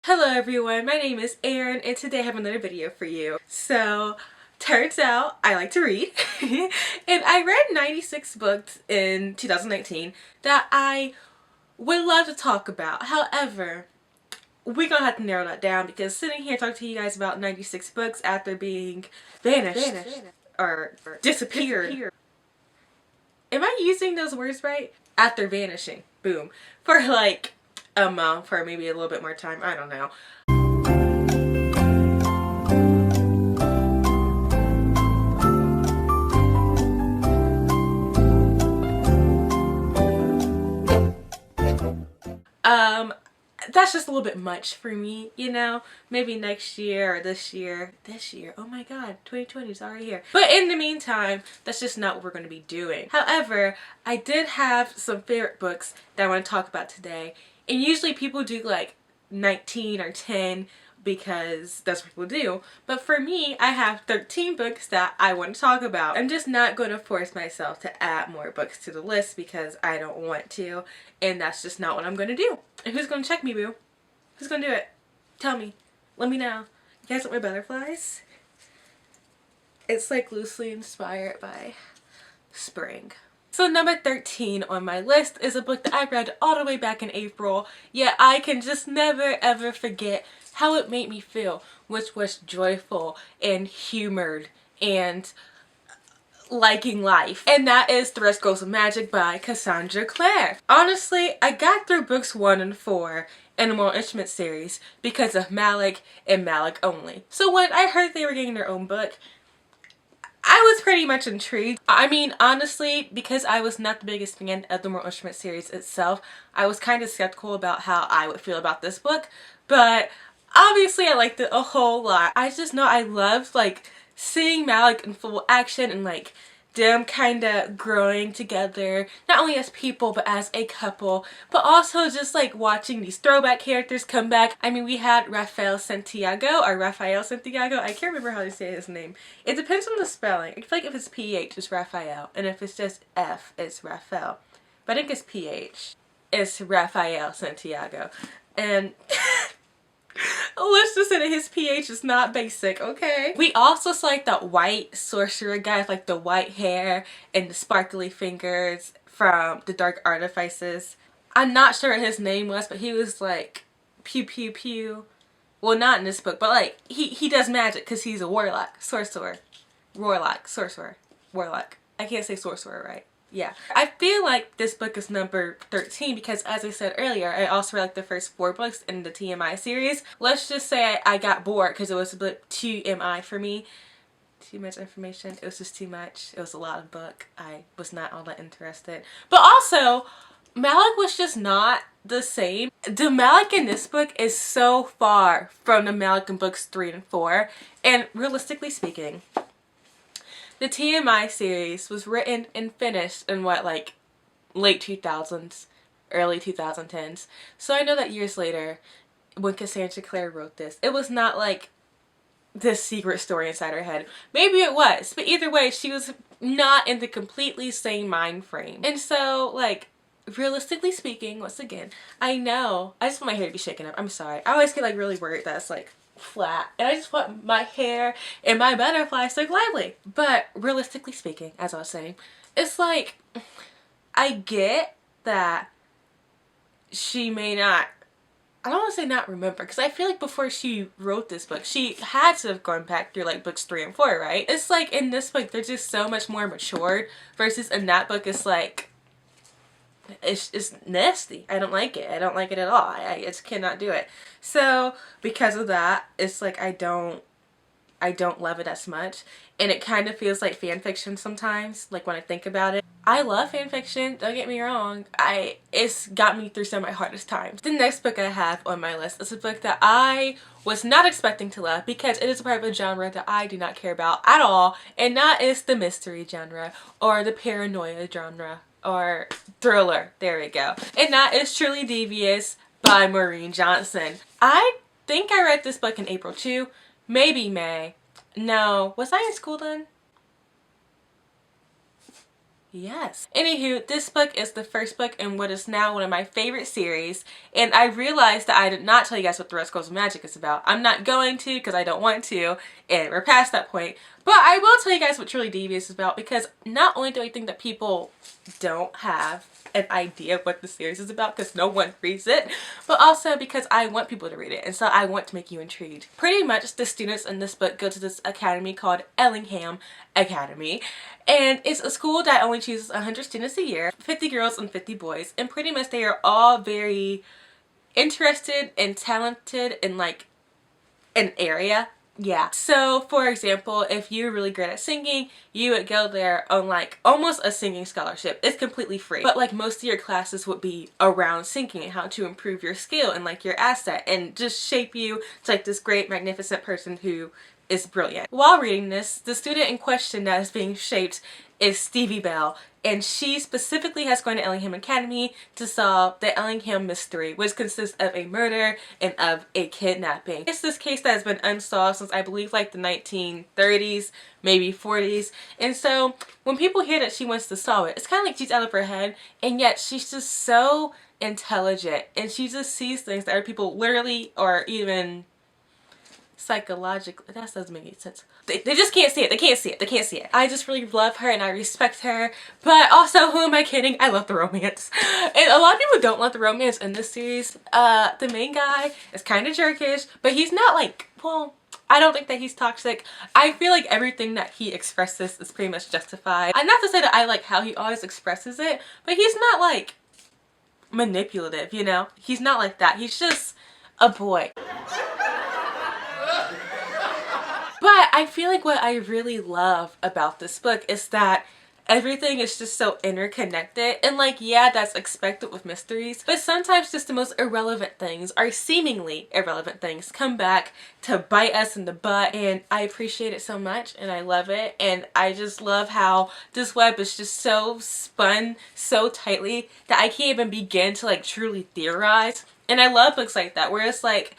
Hello everyone, my name is Aaryn and today I have another video for you. So, turns out I like to read and I read 96 books in 2019 that I would love to talk about. However, we're gonna have to narrow that down because sitting here talking to you guys about 96 books after being vanished or disappeared. Am I using those words right? After vanishing, boom, for like a month or maybe a little bit more time, I don't know. That's just a little bit much for me, you know? Maybe next year or this year. Oh my god, 2020 is already here. But in the meantime, that's just not what we're going to be doing. However, I did have some favorite books that I want to talk about today. And usually people do like 19 or 10 because that's what people do. But for me, I have 13 books that I want to talk about. I'm just not going to force myself to add more books to the list because I don't want to. And that's just not what I'm going to do. And who's going to check me, boo? Who's going to do it? Tell me. Let me know. You guys want my butterflies? It's like loosely inspired by spring. So number 13 on my list is a book that I read all the way back in April, yet I can just never ever forget how it made me feel, which was joyful and humored and liking life. And that is The Rest Goes with Magic by Cassandra Clare. Honestly, I got through books 1 and 4 in the Immortal Reign series because of Malik and Malik only. So when I heard they were getting their own book, I was pretty much intrigued. I mean, honestly, because I was not the biggest fan of the Immortal Reign series itself, I was kind of skeptical about how I would feel about this book, but obviously I liked it a whole lot. I just know I loved like seeing Malik in full action and like them kind of growing together, not only as people but as a couple, but also just like watching these throwback characters come back. I mean, we had Raphael Santiago, I can't remember how to say his name. It depends on the spelling. I feel like if it's PH it's Raphael and if it's just F it's Raphael, but I think it's PH. It's Raphael Santiago. And let's just say that his pH is not basic, okay? We also saw like that white sorcerer guy with like the white hair and the sparkly fingers from the Dark Artifices. I'm not sure what his name was, but he was like pew pew pew. Well, not in this book, but like he does magic because he's a warlock, sorcerer. Warlock, sorcerer, warlock. I can't say sorcerer right. Yeah, I feel like this book is number 13 because, as I said earlier, I also read like the first 4 books in the TMI series. Let's just say I got bored because it was a bit too MI for me. Too much information. It was just too much. It was a lot of book. I was not all that interested. But also, Malik was just not the same. The Malik in this book is so far from the Malik in books 3 and 4. And realistically speaking, the TMI series was written and finished in what, like late 2000s, early 2010s. So I know that years later, when Cassandra Clare wrote this, it was not like this secret story inside her head. Maybe it was, but either way, she was not in the completely same mind frame. And so, like, realistically speaking, once again, I know, I just want my hair to be shaken up. I'm sorry. I always get like really worried that it's like flat and I just want my hair and my butterflies to look lively. But realistically speaking, as I was saying, it's like I get that she may not, I don't want to say not remember, because I feel like before she wrote this book she had to have gone back through like books 3 and 4, right? It's like in this book they're just so much more matured versus in that book it's like it's nasty. I don't like it. I don't like it at all. I just cannot do it. So because of that, it's like I don't love it as much, and it kind of feels like fan fiction sometimes, like when I think about it. I love fan fiction, don't get me wrong. It's got me through some of my hardest times. The next book I have on my list is a book that I was not expecting to love because it is a part of a genre that I do not care about at all, and that is the mystery genre or the paranoia genre or thriller. There we go. And that is Truly Devious by Maureen Johnson. I think I read this book in April too, maybe May. No, was I in school then? Yes. Anywho, this book is the first book in what is now one of my favorite series, and I realized that I did not tell you guys what the Rose Girls Magic is about. I'm not going to because I don't want to, and we're past that point. But I will tell you guys what Truly Devious is about, because not only do I think that people don't have an idea of what the series is about because no one reads it, but also because I want people to read it, and so I want to make you intrigued. Pretty much the students in this book go to this academy called Ellingham Academy, and it's a school that only chooses 100 students a year, 50 girls and 50 boys, and pretty much they are all very interested and talented in like an area. Yeah. So for example, if you're really great at singing, you would go there on like almost a singing scholarship. It's completely free. But like most of your classes would be around singing and how to improve your skill and like your asset and just shape you to like this great magnificent person who is brilliant. While reading this, the student in question that is being shaped is Stevie Bell, and she specifically has gone to Ellingham Academy to solve the Ellingham mystery, which consists of a murder and of a kidnapping. It's this case that has been unsolved since I believe like the 1930s, maybe 40s, and so when people hear that she wants to solve it, it's kind of like she's out of her head, and yet she's just so intelligent, and she just sees things that other people literally or even psychologically, that doesn't make any sense. They just can't see it. They can't see it. They can't see it. I just really love her and I respect her. But also, who am I kidding? I love the romance. And a lot of people don't love the romance in this series. The main guy is kind of jerkish, but he's not like, well, I don't think that he's toxic. I feel like everything that he expresses is pretty much justified. I'm not to say that I like how he always expresses it, but he's not like manipulative, you know? He's not like that. He's just a boy. But I feel like what I really love about this book is that everything is just so interconnected, and like, yeah, that's expected with mysteries, but sometimes just the most irrelevant things, or seemingly irrelevant things, come back to bite us in the butt, and I appreciate it so much and I love it. And I just love how this web is just so spun so tightly that I can't even begin to like truly theorize. And I love books like that where it's like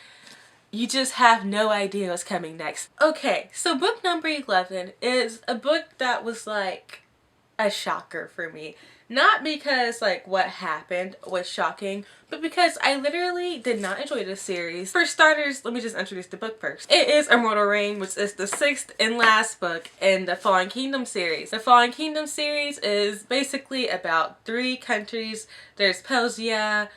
you just have no idea what's coming next. Okay, so book number 11 is a book that was like a shocker for me. Not because like what happened was shocking, but because I literally did not enjoy this series. For starters, let me just introduce the book first. It is Immortal Reign, which is the 6th and last book in the Fallen Kingdom series. The Fallen Kingdom series is basically about 3 countries. There's Pelsia,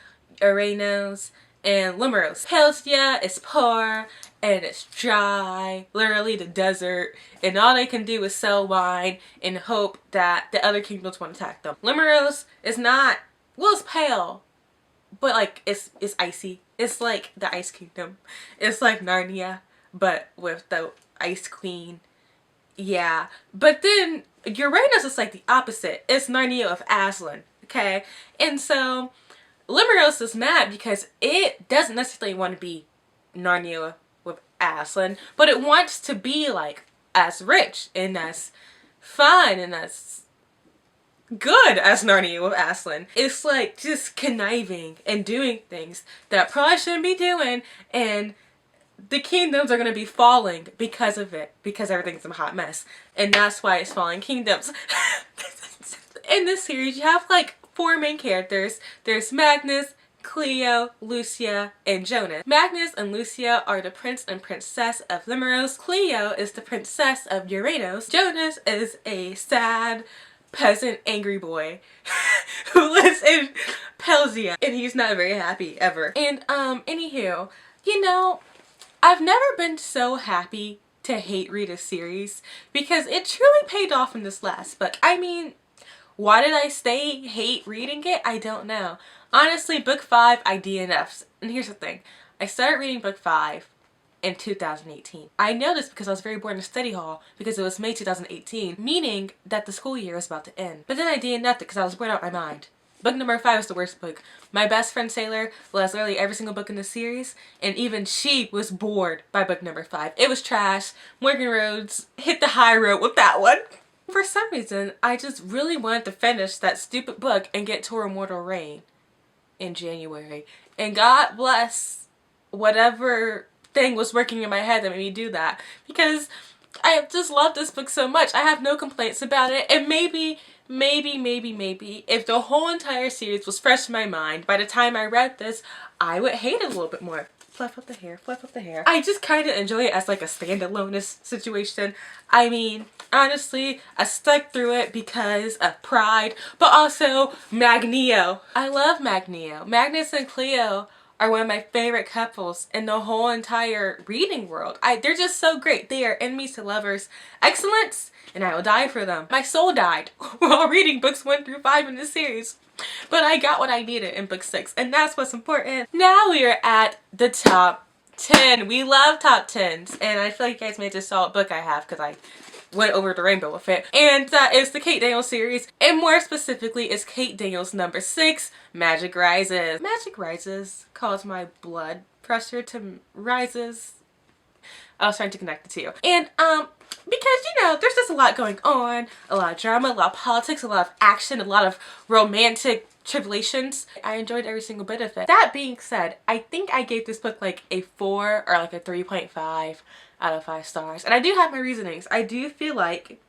Arenos, and Limeros. Pelsia is poor and it's dry, literally the desert, and all they can do is sell wine and hope that the other kingdoms won't attack them. Limeros is not, well, it's pale, but like it's icy. It's like the Ice Kingdom. It's like Narnia, but with the Ice Queen. Yeah, but then Uranus is like the opposite. It's Narnia of Aslan, okay? And so Limeros is mad because it doesn't necessarily want to be Narnia with Aslan, but it wants to be like as rich and as fun and as good as Narnia with Aslan. It's like just conniving and doing things that probably shouldn't be doing, and the kingdoms are going to be falling because of it, because everything's a hot mess, and that's why it's Fallen Kingdoms. In this series you have like 4 main characters. There's Magnus, Cleo, Lucia, and Jonas. Magnus and Lucia are the prince and princess of Limeros. Cleo is the princess of Uranus. Jonas is a sad peasant angry boy who lives in Pelsia, and he's not very happy ever. And anywho, you know, I've never been so happy to hate read a series because it truly paid off in this last book. I mean, why did I hate reading it? I don't know. Honestly, book 5 I DNF'd. And here's the thing. I started reading book 5 in 2018. I know this because I was very bored in study hall because it was May 2018, meaning that the school year was about to end. But then I DNF'd it because I was bored out of my mind. Book number 5 is the worst book. My best friend Sailor loves literally every single book in the series, and even she was bored by book number 5. It was trash. Morgan Rhodes hit the high road with that one. For some reason, I just really wanted to finish that stupid book and get to Immortal Reign in January. And God bless whatever thing was working in my head that made me do that. Because I just love this book so much. I have no complaints about it. And maybe if the whole entire series was fresh in my mind, by the time I read this, I would hate it a little bit more. Fluff up the hair, fluff up the hair. I just kind of enjoy it as like a standalone situation. I mean, honestly, I stuck through it because of pride, but also Magneto. I love Magneto. Magnus and Cleo are one of my favorite couples in the whole entire reading world. They're just so great. They are enemies to lovers. Excellence, and I will die for them. My soul died while reading books 1 through 5 in this series. But I got what I needed in book 6, and that's what's important. Now we are at the top 10. We love top 10s, and I feel like you guys may just saw what book I have because I went over the rainbow with it. And that is the Kate Daniels series, and more specifically is Kate Daniels number 6, Magic Rises. Magic Rises caused my blood pressure to rises. I was trying to connect the two. And because, you know, there's just a lot going on, a lot of drama, a lot of politics, a lot of action, a lot of romantic tribulations. I enjoyed every single bit of it. That being said, I think I gave this book like a 4 or like a 3.5 out of 5 stars. And I do have my reasonings. I do feel like,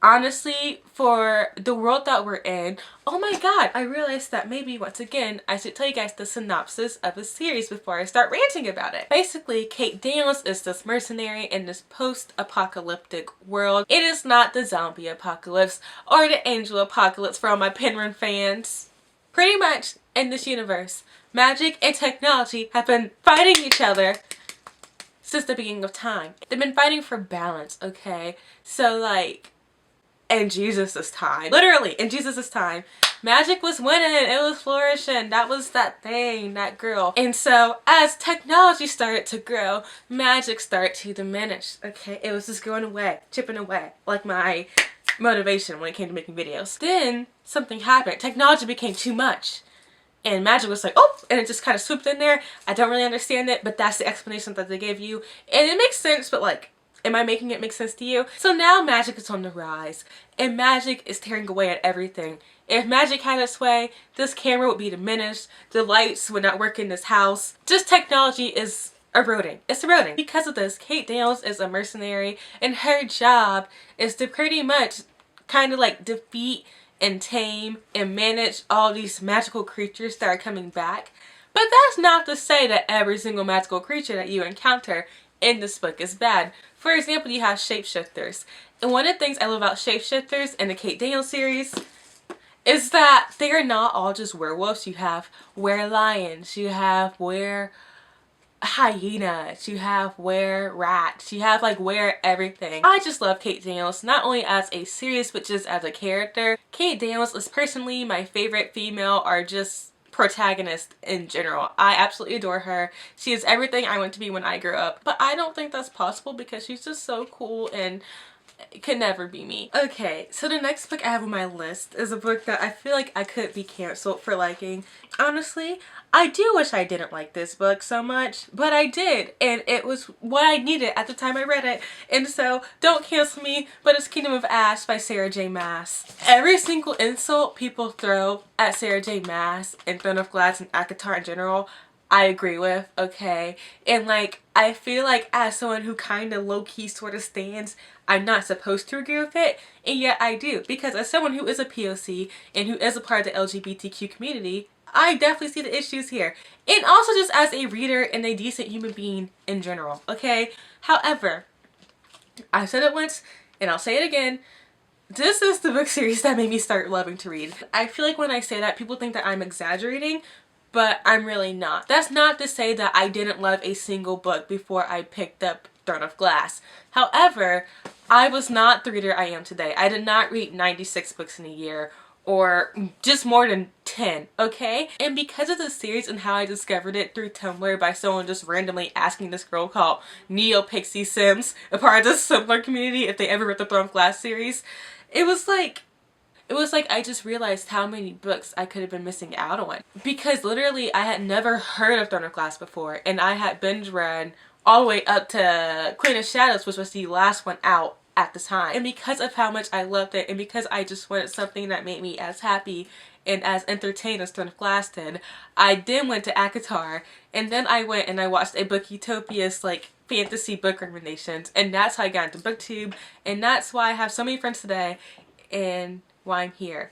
honestly, for the world that we're in, oh my god, I realized that maybe once again I should tell you guys the synopsis of the series before I start ranting about it. Basically, Kate Daniels is this mercenary in this post-apocalyptic world. It is not the zombie apocalypse or the angel apocalypse for all my Penryn fans. Pretty much in this universe, magic and technology have been fighting each other since the beginning of time. They've been fighting for balance, okay? So like, in Jesus' time, literally in Jesus' time, magic was winning, it was flourishing, that was that thing, that girl. And so as technology started to grow, magic started to diminish, okay? It was just going away, chipping away, like my motivation when it came to making videos. Then something happened, technology became too much. And magic was like, oh, and it just kind of swooped in there. I don't really understand it, but that's the explanation that they gave you. And it makes sense, but like, am I making it make sense to you? So now magic is on the rise, and magic is tearing away at everything. If magic had its way, this camera would be diminished, the lights would not work in this house. Just technology is eroding. It's eroding. Because of this, Kate Daniels is a mercenary, and her job is to pretty much kind of like defeat and tame and manage all these magical creatures that are coming back. But that's not to say that every single magical creature that you encounter in this book is bad. For example, you have shapeshifters. And one of the things I love about shapeshifters in the Kate Daniels series is that they are not all just werewolves. You have were-lions, you have were-hyenas, you have were-rats, you have like were-everything. I just love Kate Daniels, not only as a series, but just as a character. Kate Daniels is personally my favorite female or just protagonist in general. I absolutely adore her. She is everything I want to be when I grew up. But I don't think that's possible because she's just so cool and it could never be me. Okay, so the next book I have on my list is a book that I feel like I could be canceled for liking. Honestly, I do wish I didn't like this book so much, but I did, and it was what I needed at the time I read it. And so, don't cancel me, but it's Kingdom of Ash by Sarah J Maas. Every single insult people throw at Sarah J Maas and Throne of Glass and ACOTAR in general, I agree with, okay? And like, I feel like as someone who kind of low-key sort of stands, I'm not supposed to agree with it, and yet I do. Because as someone who is a POC and who is a part of the LGBTQ community, I definitely see the issues here. And also just as a reader and a decent human being in general, okay? However, I said it once and I'll say it again. This is the book series that made me start loving to read. I feel like when I say that, people think that I'm exaggerating, but I'm really not. That's not to say that I didn't love a single book before I picked up Throne of Glass. However, I was not the reader I am today. I did not read 96 books in a year or just more than 10, okay? And because of the series and how I discovered it through Tumblr by someone just randomly asking this girl called Neo Pixie Sims, a part of the similar community, if they ever read the Throne of Glass series, it was like I just realized how many books I could have been missing out on. Because literally I had never heard of Throne of Glass before, and I had binge read all the way up to Queen of Shadows, which was the last one out at the time. And because of how much I loved it, and because I just wanted something that made me as happy and as entertained as Throne of Glass did, I then went to ACOTAR, and then I went and I watched a Book Utopia's like fantasy book recommendations, and that's how I got into booktube, and that's why I have so many friends today and why I'm here.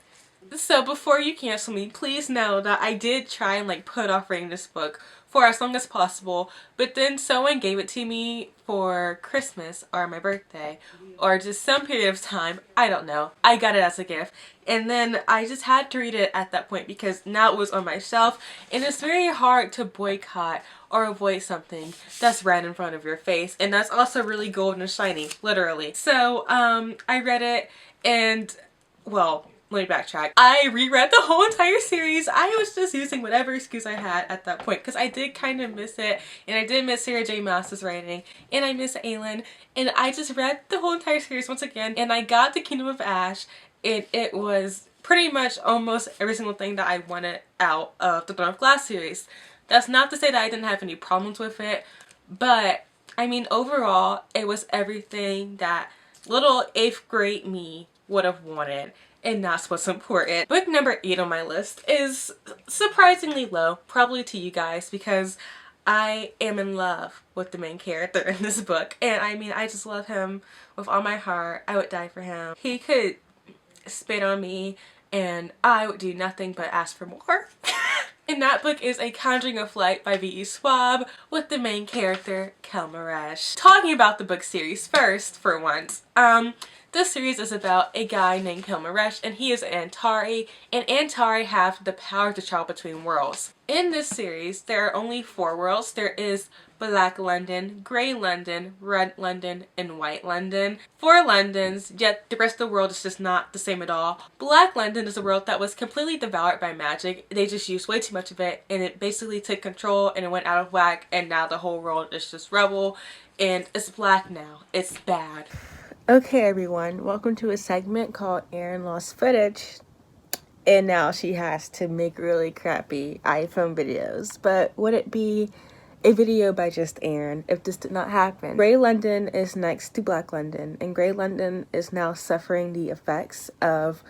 So before you cancel me, please know that I did try and like put off reading this book for as long as possible, but then someone gave it to me for Christmas or my birthday or just some period of time. I don't know. I got it as a gift, and then I just had to read it at that point because now it was on my shelf, and it's very hard to boycott or avoid something that's right in front of your face, and that's also really golden and shiny, literally. So I read it, and well, let me backtrack. I reread the whole entire series. I was just using whatever excuse I had at that point because I did kind of miss it, and I did miss Sarah J Maas's writing, and I miss Aaryn, and I just read the whole entire series once again, and I got the Kingdom of Ash, and it was pretty much almost every single thing that I wanted out of the Throne of Glass series. That's not to say that I didn't have any problems with it, but I mean overall it was everything that little 8th grade me would have wanted. And that's what's important. Book number 8 on my list is surprisingly low, probably to you guys, because I am in love with the main character in this book. And I mean, I just love him with all my heart. I would die for him. He could spit on me and I would do nothing but ask for more. And that book is A Conjuring of Light by V.E. Schwab with the main character, Kelmaresh. Talking about the book series first, for once, this series is about a guy named Kelmaresh, and he is an Antari, and Antari have the power to travel between worlds. In this series, there are only 4 worlds. There is Black London, Grey London, Red London, and White London. 4 Londons, yet the rest of the world is just not the same at all. Black London is a world that was completely devoured by magic. They just used way too much of it, and it basically took control, and it went out of whack, and now the whole world is just rubble, and it's black now. It's bad. Okay everyone, welcome to a segment called Aaryn Lost Footage. And now she has to make really crappy iPhone videos. But would it be a video by just Aaryn if this did not happen? Grey London is next to Black London, and Grey London is now suffering the effects of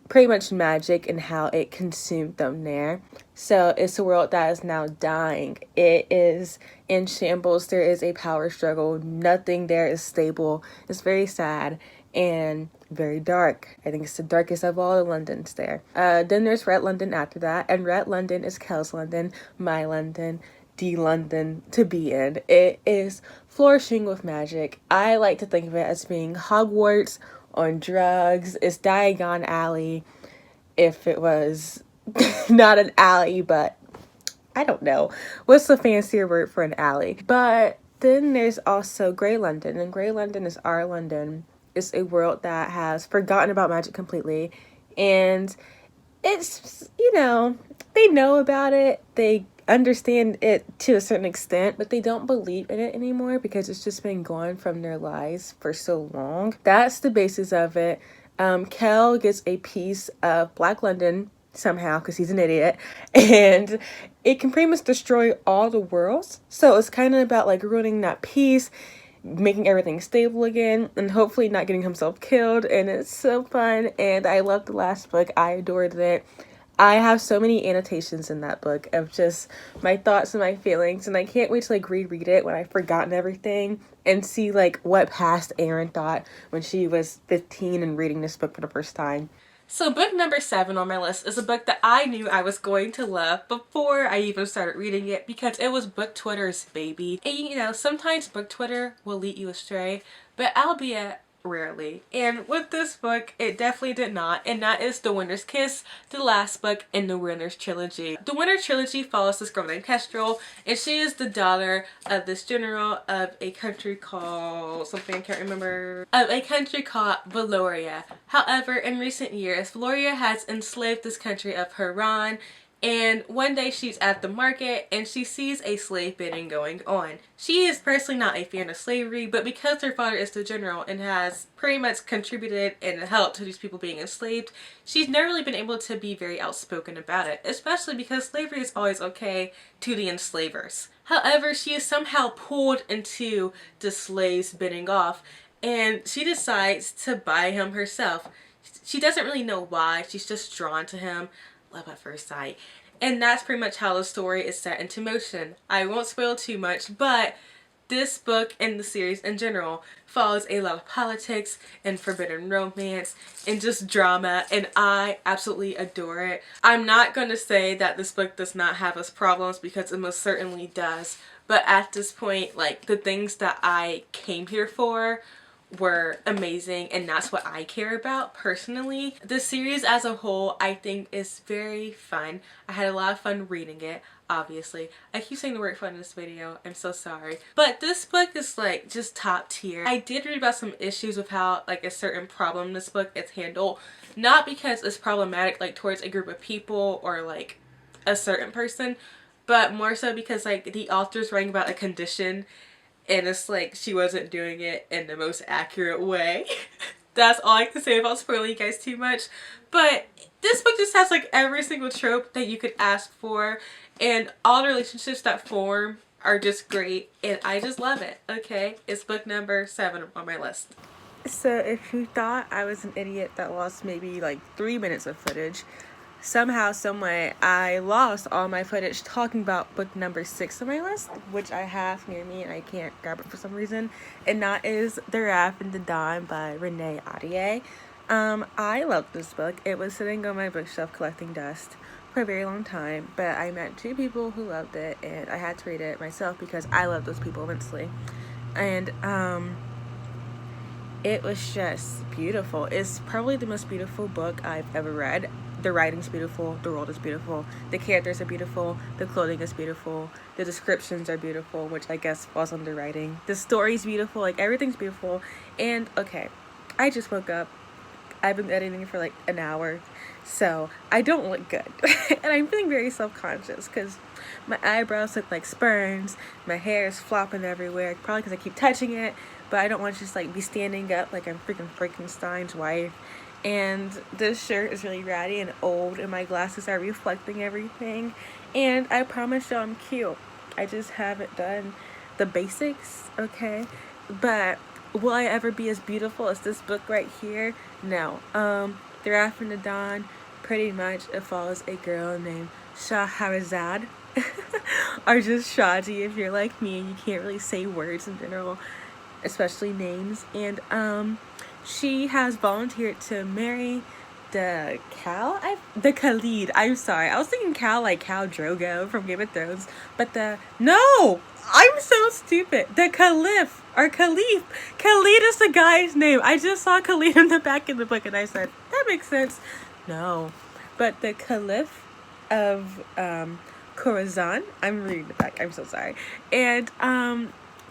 pretty much magic and how it consumed them there. So it's a world that is now dying. It is in shambles. There is a power struggle. Nothing there is stable. It's very sad and very dark. I think it's the darkest of all the Londons there. Then there's Red London after that, and Red London is Kel's London, my London, the London to be in. It is flourishing with magic. I like to think of it as being Hogwarts on drugs. It's Diagon Alley if it was not an alley, but I don't know. What's the fancier word for an alley? But then there's also Grey London, and Grey London is our London. It's a world that has forgotten about magic completely, and it's, you know, they know about it, they understand it to a certain extent, but they don't believe in it anymore because it's just been gone from their lives for so long. That's the basis of it. Kel gets a piece of Black London somehow because he's an idiot, and it can pretty much destroy all the worlds. So it's kind of about like ruining that piece, making everything stable again, and hopefully not getting himself killed. And it's so fun, and I loved the last book. I adored it. I have so many annotations in that book of just my thoughts and my feelings, and I can't wait to like reread it when I've forgotten everything and see like what past Aaryn thought when she was 15 and reading this book for the first time. So book number 7 on my list is a book that I knew I was going to love before I even started reading it because it was book Twitter's baby. And you know, sometimes book Twitter will lead you astray, but albeit rarely. And with this book, it definitely did not, and that is The Winter's Kiss, the last book in the Winter's Trilogy. The Winter Trilogy follows this girl named Kestrel, and she is the daughter of this general of a country called something I can't remember, of a country called Valoria. However, in recent years, Valoria has enslaved this country of Haran, and one day she's at the market and she sees a slave bidding going on. She is personally not a fan of slavery, but because her father is the general and has pretty much contributed and helped to these people being enslaved, she's never really been able to be very outspoken about it, especially because slavery is always okay to the enslavers. However, she is somehow pulled into the slaves bidding off, and she decides to buy him herself. She doesn't really know why, she's just drawn to him. Love at first sight. And that's pretty much how the story is set into motion. I won't spoil too much, but this book and the series in general follows a lot of politics and forbidden romance and just drama, and I absolutely adore it. I'm not going to say that this book does not have its problems, because it most certainly does, but at this point, like, the things that I came here for were amazing, and that's what I care about personally. The series as a whole, I think, is very fun. I had a lot of fun reading it, obviously. I keep saying the word fun in this video, I'm so sorry. But this book is like just top tier. I did read about some issues with how like a certain problem in this book is handled. Not because it's problematic like towards a group of people or like a certain person, but more so because like the author's writing about a condition, and it's like she wasn't doing it in the most accurate way. That's all I can say about spoiling you guys too much. But this book just has like every single trope that you could ask for, and all the relationships that form are just great, and I just love it. Okay, it's book number 7 on my list. So if you thought I was an idiot that lost maybe like 3 minutes of footage, somehow, someway, I lost all my footage talking about book number 6 on my list, which I have near me and I can't grab it for some reason, and that is The Wrath and the Dawn by Renee Ahdieh. I loved this book. It was sitting on my bookshelf collecting dust for a very long time, but I met 2 people who loved it, and I had to read it myself because I love those people immensely. And it was just beautiful. It's probably the most beautiful book I've ever read. The writing's beautiful, the world is beautiful, the characters are beautiful, the clothing is beautiful, the descriptions are beautiful, which I guess falls under writing. The story's beautiful, like everything's beautiful. And okay, I just woke up. I've been editing for like an hour, so I don't look good. And I'm feeling very self-conscious because my eyebrows look like sperms, my hair is flopping everywhere, probably because I keep touching it, but I don't want to just like be standing up like I'm freaking Frankenstein's wife. And this shirt is really ratty and old, and my glasses are reflecting everything, and I promise y'all I'm cute. I just haven't done the basics, okay? But will I ever be as beautiful as this book right here? No. The Wrath and the Dawn, pretty much it follows a girl named Shahrazad, or just Shadi if you're like me and you can't really say words in general, especially names. And she has volunteered to marry the Khalid. I'm sorry, I was thinking Cal like Khal Drogo from Game of Thrones, but no, I'm so stupid. The Caliph or Khalid is the guy's name. I just saw Khalid in the back of the book and I said that makes sense. No, but the Caliph of Khorasan. I'm reading the back. I'm so sorry. And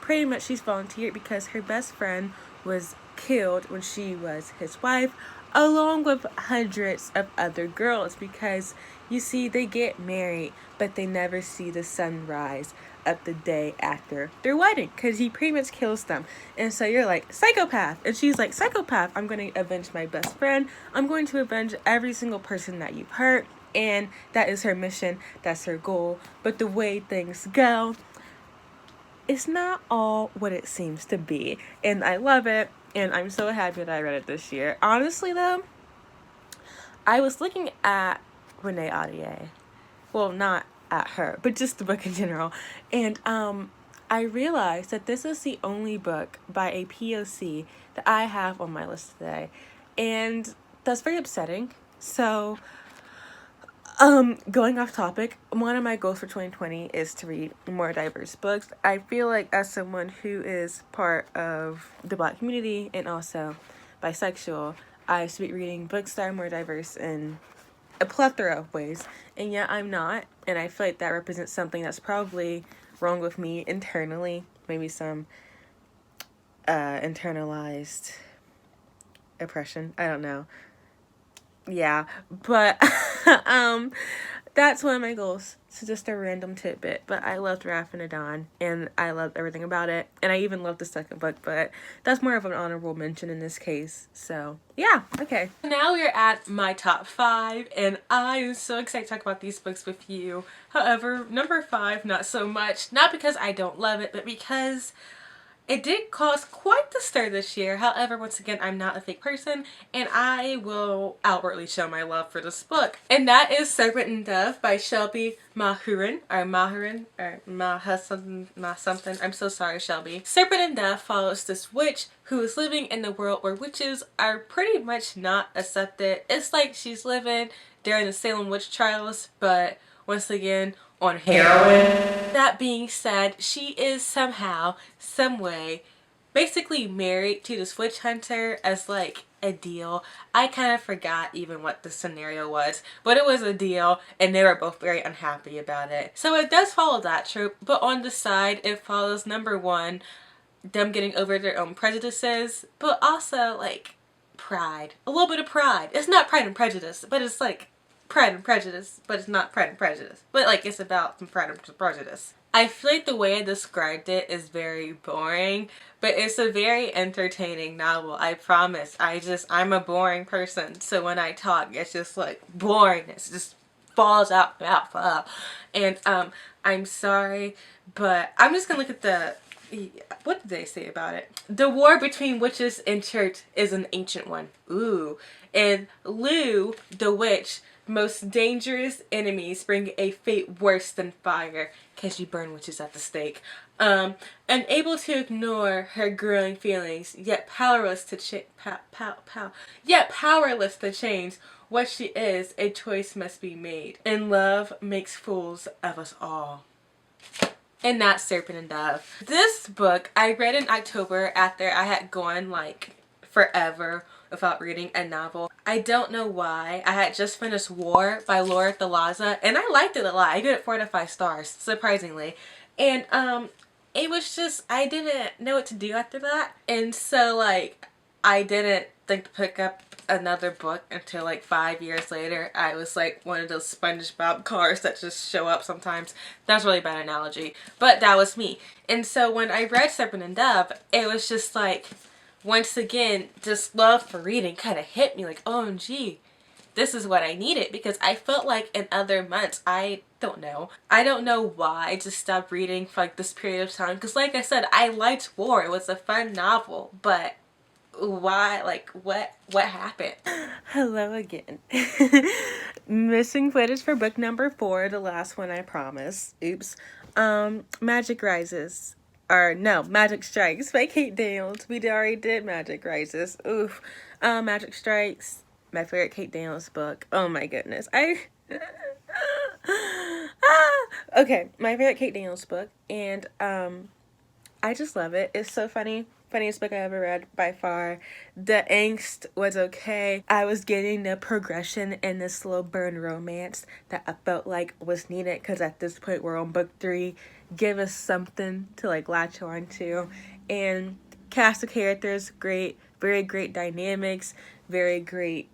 pretty much she's volunteered because her best friend was killed when she was his wife, along with hundreds of other girls, because you see they get married but they never see the sunrise of the day after their wedding because he pretty much kills them. And so you're like, psychopath, and she's like, psychopath, I'm going to avenge my best friend, I'm going to avenge every single person that you've hurt. And that is her mission, that's her goal. But the way things go, it's not all what it seems to be, and I love it. And I'm so happy that I read it this year. Honestly, though, I was looking at Renee Ahdieh. Well, not at her, but just the book in general. And I realized that this is the only book by a POC that I have on my list today. And that's very upsetting. So, going off topic, one of my goals for 2020 is to read more diverse books. I feel like as someone who is part of the Black community and also bisexual, I should be reading books that are more diverse in a plethora of ways. And yet I'm not, and I feel like that represents something that's probably wrong with me internally. Maybe some internalized oppression. I don't know. Yeah, but that's one of my goals. So just a random tidbit, but I loved Wrath and the Dawn, and I loved everything about it, and I even loved the second book, but that's more of an honorable mention in this case. So yeah, okay. Now we're at my top 5, and I am so excited to talk about these books with you. However, number 5, not so much. Not because I don't love it, but because It did cause quite the stir this year. However, once again, I'm not a fake person, and I will outwardly show my love for this book. And that is Secretin Death by Shelby Mahurin, or Mahurin, or Ma something. I'm so sorry, Shelby. Secretin Death follows this witch who is living in the world where witches are pretty much not accepted. It's like she's living during the Salem witch trials, but once again, on heroin. That being said, she is somehow, some way, basically married to this witch hunter as like a deal. I kind of forgot even what the scenario was, but it was a deal and they were both very unhappy about it. So it does follow that trope, but on the side it follows, number one, them getting over their own prejudices, but also like pride. A little bit of pride. It's not Pride and Prejudice, but it's like Pride and Prejudice, but it's not Pride and Prejudice. But like it's about some Pride and Prejudice. I feel like the way I described it is very boring, but it's a very entertaining novel. I promise. I'm a boring person, so when I talk, it's just like boringness just falls out my mouth. And I'm sorry, but I'm just gonna look at the, what did they say about it? The war between witches and church is an ancient one. Ooh. And Lou, the witch, most dangerous enemies bring a fate worse than fire. Can she burn witches at the stake? Unable to ignore her growing feelings, yet powerless to powerless to change what she is, a choice must be made. And love makes fools of us all. And that's Secretin Death. This book I read in October after I had gone like forever without reading a novel. I don't know why. I had just finished War by Laura Thalaza and I liked it a lot. I gave it 4 out of 5 stars, surprisingly. And it was just, I didn't know what to do after that. And so like, I didn't think to pick up another book until like 5 years later. I was like one of those SpongeBob cars that just show up sometimes. That's a really bad analogy, but that was me. And so when I read Secretin Death, it was just like, once again, just love for reading kind of hit me like, OMG, this is what I needed, because I felt like in other months, I don't know why I just stopped reading for like this period of time, because like I said, I liked War. It was a fun novel, but why, like what happened? Hello again. Missing footage for book number 4, the last one, I promise. Oops. Magic Rises. Or no, Magic Strikes by Kate Daniels. We already did Magic Rises. Oof. Magic Strikes, my favorite Kate Daniels book. Oh my goodness. Okay, my favorite Kate Daniels book, and I just love it. It's so funny. Funniest book I ever read by far. The angst was okay. I was getting the progression in this slow burn romance that I felt like was needed, because at this point we're on book 3. Give us something to like latch on to. And cast of characters, great. Very great dynamics. Very great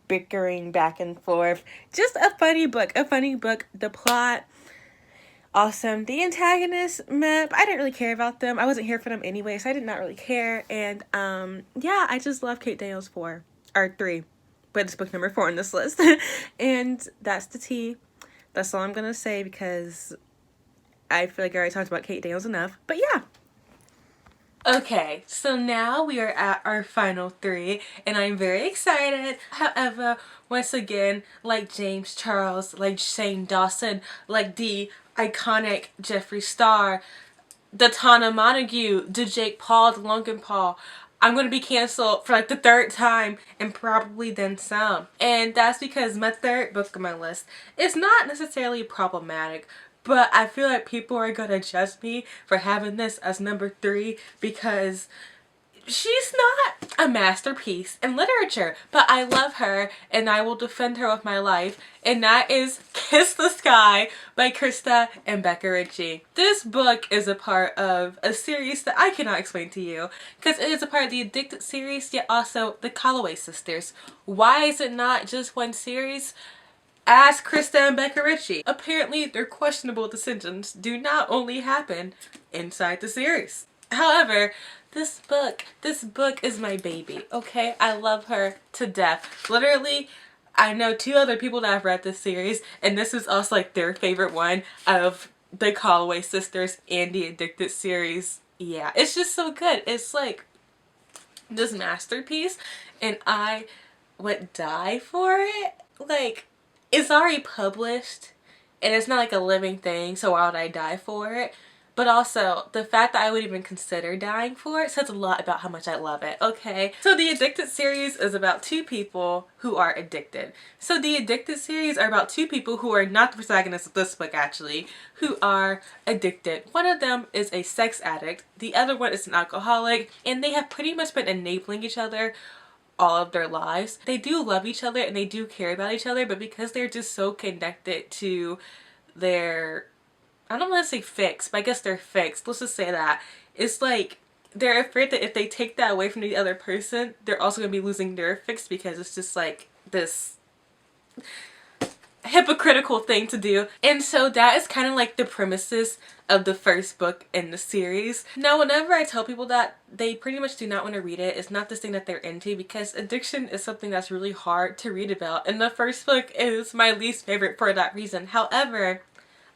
bickering back and forth. Just a funny book. A funny book. The plot, awesome. The antagonists, meh, I didn't really care about them. I wasn't here for them anyway, so I did not really care. And yeah, I just love Kate Daniels 4 or 3, but it's book number 4 on this list. And that's the tea. That's all I'm gonna say, because I feel like I already talked about Kate Daniels enough. But yeah. Okay, so now we are at our final 3, and I'm very excited. However, once again, like James Charles, like Shane Dawson, like the iconic Jeffree Star, the Tana Montague, the Jake Paul, the Logan Paul, I'm going to be canceled for like the 3rd time and probably then some. And that's because my 3rd book on my list is not necessarily problematic, but I feel like people are going to judge me for having this as number 3 because she's not a masterpiece in literature, but I love her and I will defend her with my life, and that is Kiss the Sky by Krista and Becca Ritchie. This book is a part of a series that I cannot explain to you, because it is a part of the Addicted series, yet also the Calloway sisters. Why is it not just one series? Ask Krista and Becca Ritchie. Apparently their questionable decisions do not only happen inside the series. However, this book is my baby, okay? I love her to death. Literally, I know 2 other people that have read this series, and this is also like their favorite one of the Calloway sisters and the Addicted series. yeah, it's just so good. It's like this masterpiece, and I would die for it. Like, it's already published and it's not like a living thing, so why would I die for it? But also, the fact that I would even consider dying for it says a lot about how much I love it, okay? So the Addicted series is about two people who are addicted. So the Addicted series are about two people who are not the protagonists of this book, actually, who are addicted. One of them is a sex addict, the other one is an alcoholic, and they have pretty much been enabling each other all of their lives. They do love each other and they do care about each other, but because they're just so connected to their, I don't want to say fixed, but I guess they're fixed. Let's just say that. It's like they're afraid that if they take that away from the other person, they're also going to be losing their fix, because it's just like this hypocritical thing to do. And so that is kind of like the premises of the first book in the series. Now, whenever I tell people that, they pretty much do not want to read it. It's not this thing that they're into, because addiction is something that's really hard to read about, and the first book is my least favorite for that reason. However,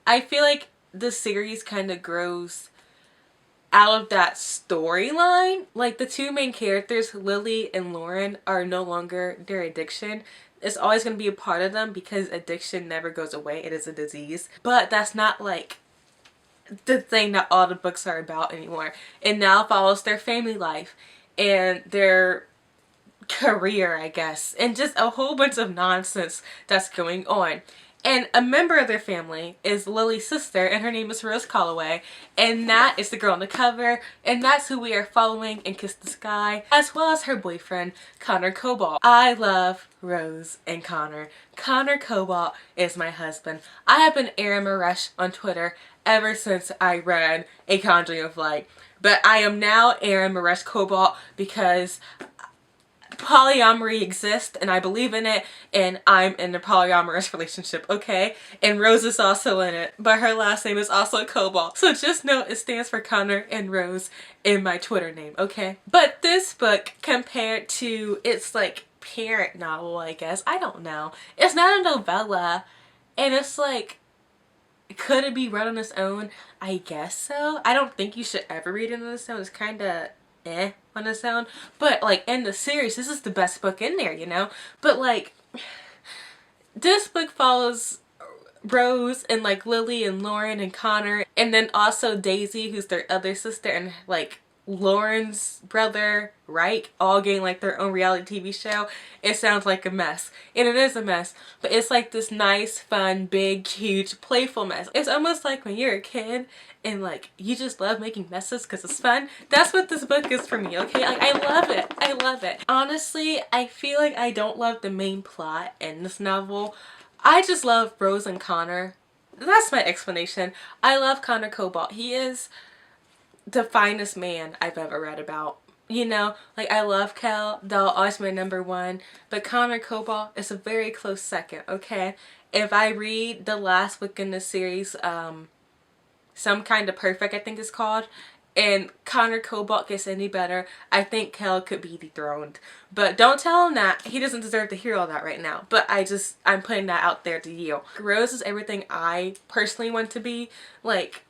I feel like the series kind of grows out of that storyline. Like, the two main characters, Lily and Lauren, are no longer their addiction. It's always going to be a part of them, because addiction never goes away. It is a disease. But that's not like the thing that all the books are about anymore. It now follows their family life and their career, I guess, and just a whole bunch of nonsense that's going on. And a member of their family is Lily's sister, and her name is Rose Calloway, and that is the girl on the cover, and that's who we are following in Kiss the Sky, as well as her boyfriend, Connor Cobalt. I love Rose and Connor. Connor Cobalt is my husband. I have been Aaryn Maresh on Twitter ever since I read A Conjuring of Light, but I am now Aaryn Maresh Cobalt because polyamory exists and I believe in it, and I'm in a polyamorous relationship, okay? And Rose is also in it, but her last name is also Cobalt. So just know it stands for Connor and Rose in my Twitter name, okay? But this book, compared to its like parent novel, I guess, I don't know. It's not a novella, and it's like, could it be read on its own? I guess so. I don't think you should ever read it on its own. It's kind of on its own, but like in the series, this is the best book in there, you know? But like, this book follows Rose and like Lily and Lauren and Connor, and then also Daisy, who's their other sister, and like Lauren's brother, Reich, all getting like their own reality TV show. It sounds like a mess, and it is a mess, but it's like this nice, fun, big, huge, playful mess. It's almost like when you're a kid and like you just love making messes because it's fun. That's what this book is for me, okay? Like, I love it. I love it. Honestly, I feel like I don't love the main plot in this novel. I just love Rose and Connor. That's my explanation. I love Connor Cobalt. He is the finest man I've ever read about. You know, like, I love Kel. They'll always be my number one. But Connor Cobalt is a very close second, okay? If I read the last book in this series, Some Kind of Perfect, I think it's called, and Connor Cobalt gets any better, I think Kel could be dethroned. But don't tell him that. He doesn't deserve to hear all that right now. But I'm putting that out there to you. Rose is everything I personally want to be. Like,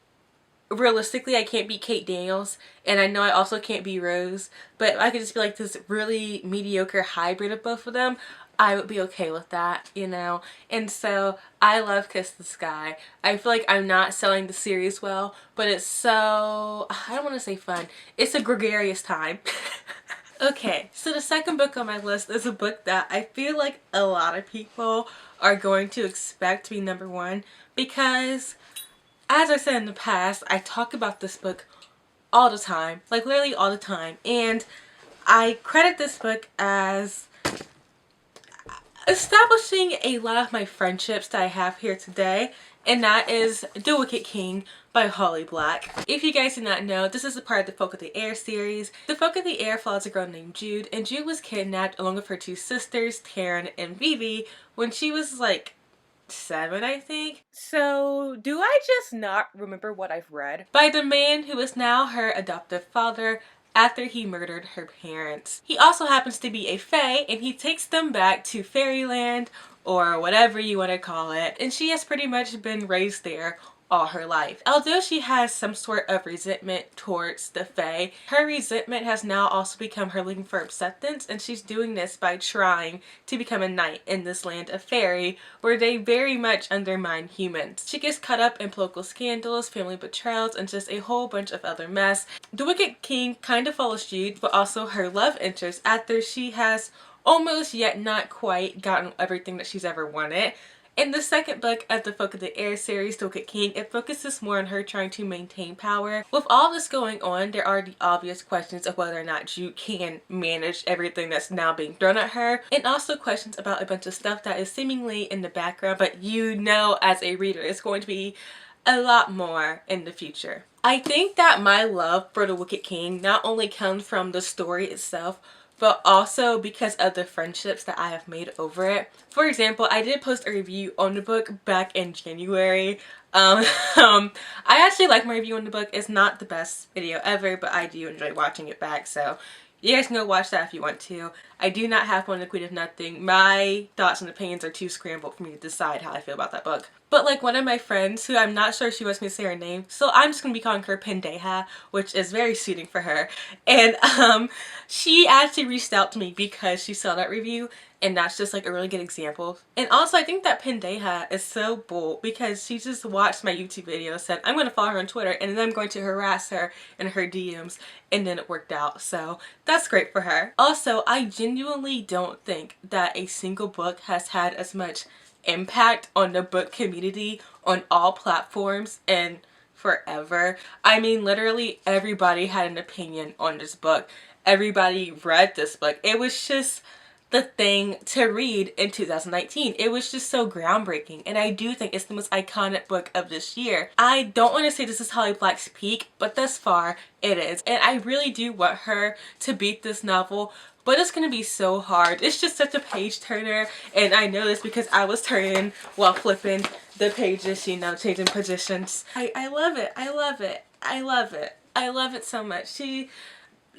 realistically, I can't be Kate Daniels, and I know I also can't be Rose, but if I could just be like this really mediocre hybrid of both of them, I would be okay with that, you know? And so I love Kiss the Sky. I feel like I'm not selling the series well, but it's so, I don't want to say fun, it's a gregarious time. Okay, so the second book on my list is a book that I feel like a lot of people are going to expect to be number one, because as I said in the past, I talk about this book all the time, like literally all the time, and I credit this book as establishing a lot of my friendships that I have here today, and that is Dovahkiin by Holly Black. If you guys do not know, this is a part of the Folk of the Air series. The Folk of the Air follows a girl named Jude, and Jude was kidnapped along with her two sisters, Taryn and Vivi, when she was like 7, I think. So do I just not remember what I've read? By the man who is now her adoptive father after he murdered her parents. He also happens to be a fae, and he takes them back to fairyland, or whatever you want to call it, and she has pretty much been raised there all her life. Although she has some sort of resentment towards the Fae, her resentment has now also become her looking for acceptance, and she's doing this by trying to become a knight in this land of fairy where they very much undermine humans. She gets caught up in political scandals, family betrayals, and just a whole bunch of other mess. The Wicked King kind of follows Jude, but also her love interest after she has almost yet not quite gotten everything that she's ever wanted. In the second book of the Folk of the Air series, The Wicked King, it focuses more on her trying to maintain power. With all this going on, there are the obvious questions of whether or not Jude can manage everything that's now being thrown at her, and also questions about a bunch of stuff that is seemingly in the background, but you know as a reader it's going to be a lot more in the future. I think that my love for The Wicked King not only comes from the story itself, but also because of the friendships that I have made over it. For example, I did post a review on the book back in January. I actually like my review on the book. It's not the best video ever, but I do enjoy watching it back, so you guys can go watch that if you want to. I do not have one, The Queen of Nothing. My thoughts and opinions are too scrambled for me to decide how I feel about that book. But like one of my friends, who I'm not sure if she wants me to say her name, so I'm just going to be calling her Pendeja, which is very suiting for her. And she actually reached out to me because she saw that review, and that's just like a really good example. And also I think that Pendeja is so bold because she just watched my YouTube video, said I'm going to follow her on Twitter, and then I'm going to harass her in her DMs, and then it worked out. So that's great for her. Also, I genuinely don't think that a single book has had as much impact on the book community on all platforms in forever. I mean, literally everybody had an opinion on this book. Everybody read this book. It was just the thing to read in 2019. It was just so groundbreaking, and I do think it's the most iconic book of this year. I don't want to say this is Holly Black's peak, but thus far it is, and I really do want her to beat this novel, but it's gonna be so hard. It's just such a page turner, and I know this because I was turning while flipping the pages, you know, changing positions. I love it. I love it. I love it. I love it so much.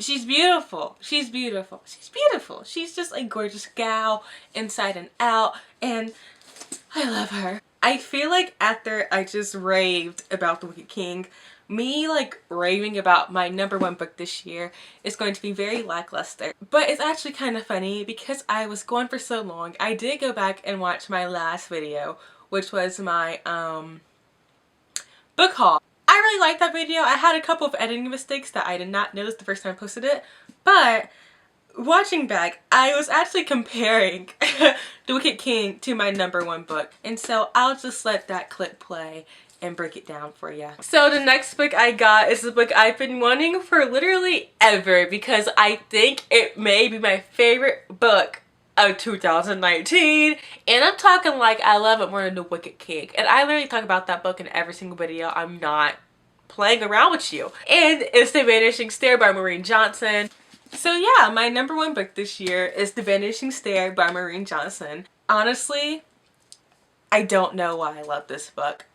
She's beautiful. She's beautiful. She's beautiful. She's just a gorgeous gal inside and out, and I love her. I feel like after I just raved about The Wicked King, me like raving about my #1 book this year is going to be very lackluster. But it's actually kind of funny because I was gone for so long. I did go back and watch my last video, which was my book haul. I really liked that video. I had a couple of editing mistakes that I did not notice the first time I posted it, but watching back, I was actually comparing The Wicked King to my #1 book, and so I'll just let that clip play and break it down for you. So the next book I got is the book I've been wanting for literally ever because I think it may be my favorite book of 2019, and I'm talking like I love it more than The Wicked King, and I literally talk about that book in every single video. I'm not playing around with you. And it's The Vanishing Star by Maureen Johnson. So yeah, my #1 book this year is The Vanishing Star by Maureen Johnson. Honestly, I don't know why I love this book.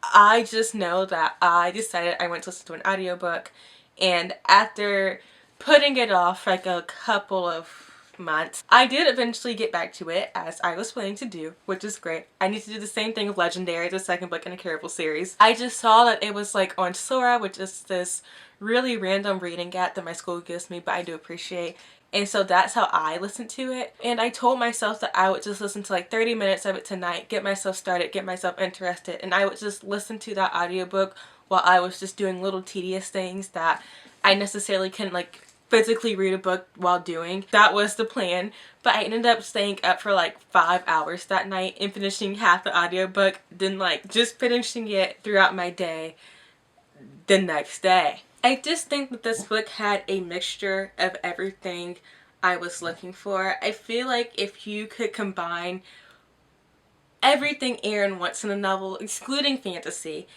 I just know that I decided I went to listen to an audiobook, and after putting it off for like a couple of months, I did eventually get back to it, as I was planning to do, which is great. I need to do the same thing with Legendary, the second book in a Caribou series. I just saw that it was like on Sora, which is this really random reading app that my school gives me, but I do appreciate. And so that's how I listened to it. And I told myself that I would just listen to like 30 minutes of it tonight, get myself started, get myself interested, and I would just listen to that audiobook while I was just doing little tedious things that I necessarily couldn't like physically read a book while doing. That was the plan, but I ended up staying up for like 5 hours that night and finishing half the audiobook, then like just finishing it throughout my day the next day. I just think that this book had a mixture of everything I was looking for. I feel like if you could combine everything Aaryn wants in a novel, excluding fantasy,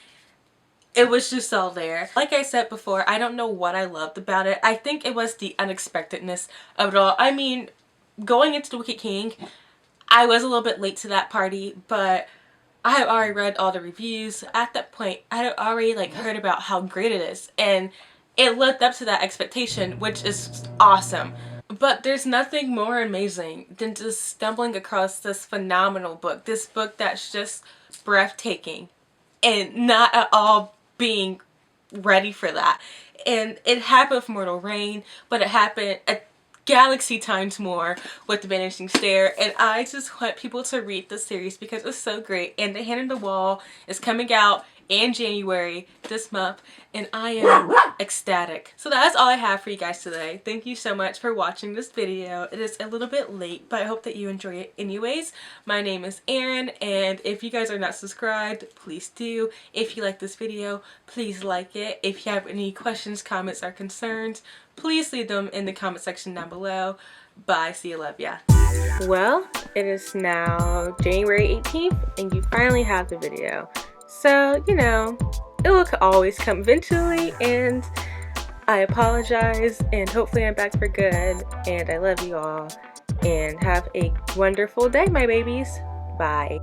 it was just all there. Like I said before, I don't know what I loved about it. I think it was the unexpectedness of it all. I mean, going into The Wicked King, I was a little bit late to that party, but I had already read all the reviews. At that point, I had already like heard about how great it is, and it lived up to that expectation, which is awesome. But there's nothing more amazing than just stumbling across this phenomenal book. This book that's just breathtaking. and not at all being ready for that. And it happened with Immortal Reign, but it happened a galaxy times more with the Vanishing Star. And I just want people to read this series because it's so great. And The Hand in the Wall is coming out in January this month, and I am ecstatic. So that's all I have for you guys today. Thank you so much for watching this video. It is a little bit late, but I hope that you enjoy it anyways. My name is Aaryn, and if you guys are not subscribed, please do. If you like this video, please like it. If you have any questions, comments, or concerns, please leave them in the comment section down below. Bye. See you. Love ya. Well, it is now January 18th, and you finally have the video. So, you know, it will always come eventually, and I apologize, and hopefully I'm back for good, and I love you all, and have a wonderful day, my babies. Bye.